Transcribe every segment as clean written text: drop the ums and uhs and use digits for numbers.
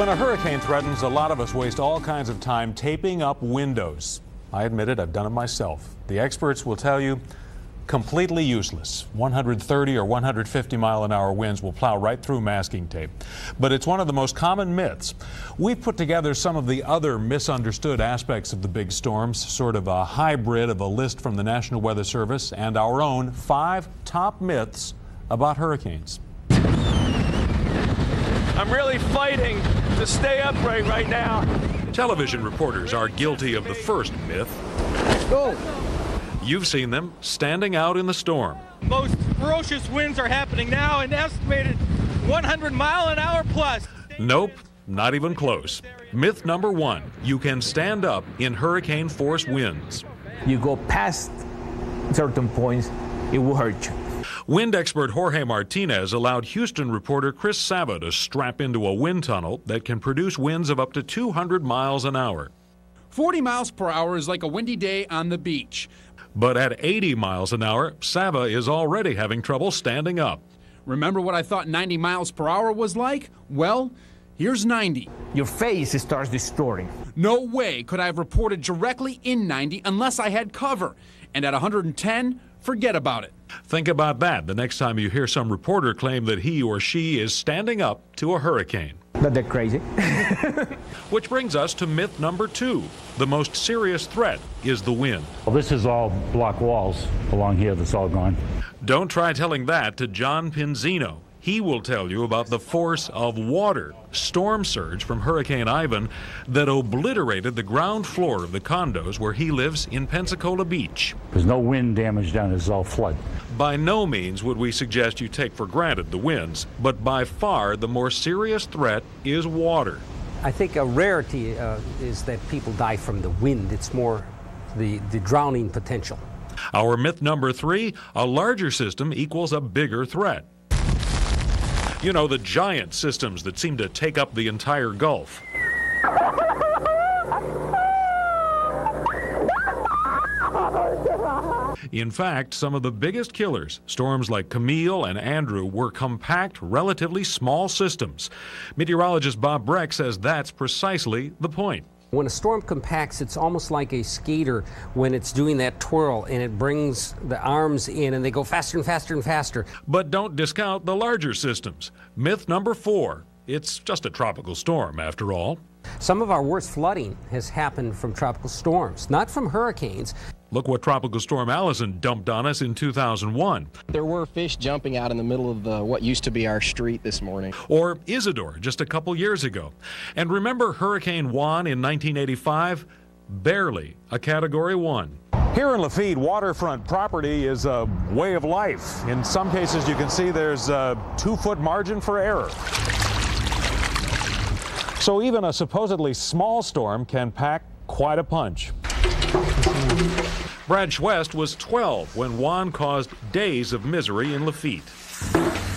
When a hurricane threatens, a lot of us waste all kinds of time taping up windows. I admit it, I've done it myself. The experts will tell you, completely useless. 130 or 150 mile an hour winds will plow right through masking tape. But it's one of the most common myths. We've put together some of the other misunderstood aspects of the big storms, sort of a hybrid of a list from the National Weather Service and our own 5 top myths about hurricanes. I'm really fighting to stay upright right now. Television reporters are guilty of the first myth. Go. You've seen them standing out in the storm. Most ferocious winds are happening now, an estimated 100 mile an hour plus. Nope, not even close. Myth number 1, you can stand up in hurricane force winds. You go past certain points, it will hurt you. Wind expert Jorge Martinez allowed Houston reporter Chris Sava to strap into a wind tunnel that can produce winds of up to 200 miles an hour. 40 miles per hour is like a windy day on the beach. But at 80 miles an hour, Sava is already having trouble standing up. Remember what I thought 90 miles per hour was like? Well, here's 90. Your face starts distorting. No way could I have reported directly in 90 unless I had cover. And at 110, forget about it. Think about that the next time you hear some reporter claim that he or she is standing up to a hurricane. But they're crazy. Which brings us to myth number 2. The most serious threat is the wind. Well, this is all block walls along here that's all gone. Don't try telling that to John Pinzino. He will tell you about the force of water, storm surge from Hurricane Ivan that obliterated the ground floor of the condos where he lives in Pensacola Beach. There's no wind damage down, it's all flood. By no means would we suggest you take for granted the winds, but by far the more serious threat is water. I think a rarity is that people die from the wind. It's more the drowning potential. Our myth number 3, a larger system equals a bigger threat. You know, the giant systems that seem to take up the entire Gulf. In fact, some of the biggest killers, storms like Camille and Andrew, were compact, relatively small systems. Meteorologist Bob Breck says that's precisely the point. When a storm compacts, it's almost like a skater when it's doing that twirl and it brings the arms in and they go faster and faster and faster. But don't discount the larger systems. Myth number 4, it's just a tropical storm after all. Some of our worst flooding has happened from tropical storms, not from hurricanes. Look what Tropical Storm Allison dumped on us in 2001. There were fish jumping out in the middle of what used to be our street this morning. Or Isidore just a couple years ago. And remember Hurricane Juan in 1985? Barely a Category 1. Here in Lafitte, waterfront property is a way of life. In some cases you can see there's a 2-foot margin for error. So even a supposedly small storm can pack quite a punch. Brad Schwest was 12 when Juan caused days of misery in Lafitte.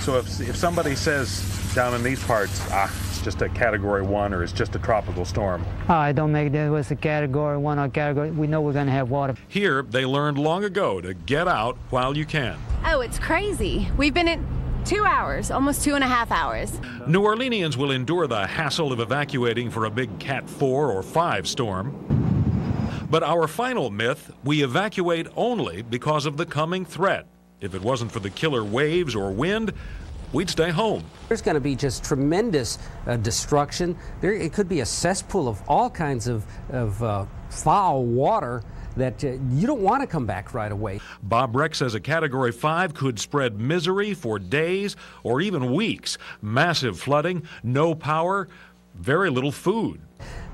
So if somebody says down in these parts, it's just a Category 1 or it's just a tropical storm. It don't make that was a Category 1 or Category. We know we're going to have water. Here, they learned long ago to get out while you can. Oh, it's crazy. We've been in 2 hours, almost 2.5 hours. New Orleanians will endure the hassle of evacuating for a big Cat 4 or 5 storm. But our final myth, we evacuate only because of the coming threat. If it wasn't for the killer waves or wind, we'd stay home. There's going to be just tremendous destruction. It could be a cesspool of all kinds of foul water that you don't want to come back right away. Bob Breck says a Category 5 could spread misery for days or even weeks. Massive flooding, no power, very little food.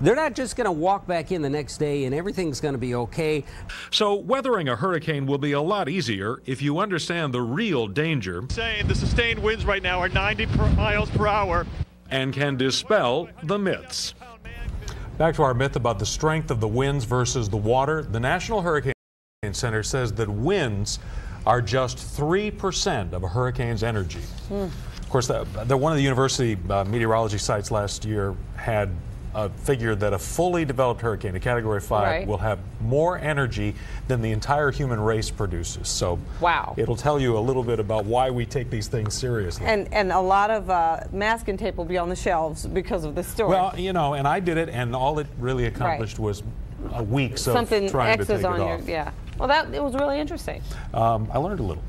They're not just going to walk back in the next day and everything's going to be okay. So weathering a hurricane will be a lot easier if you understand the real danger. Saying the sustained winds right now are 90 miles per hour. And can dispel the myths. Back to our myth about the strength of the winds versus the water. The National Hurricane Center says that winds are just 3% of a hurricane's energy. Of course, one of the university meteorology sites last year had figured that a fully developed hurricane, a Category 5, Right. will have more energy than the entire human race produces. So Wow. it'll tell you a little bit about why we take these things seriously. And a lot of masking tape will be on the shelves because of this story. Well, you know, and I did it, and all it really accomplished was weeks of Something trying to X's take it on off. your, yeah. Well, it was really interesting. I learned a little.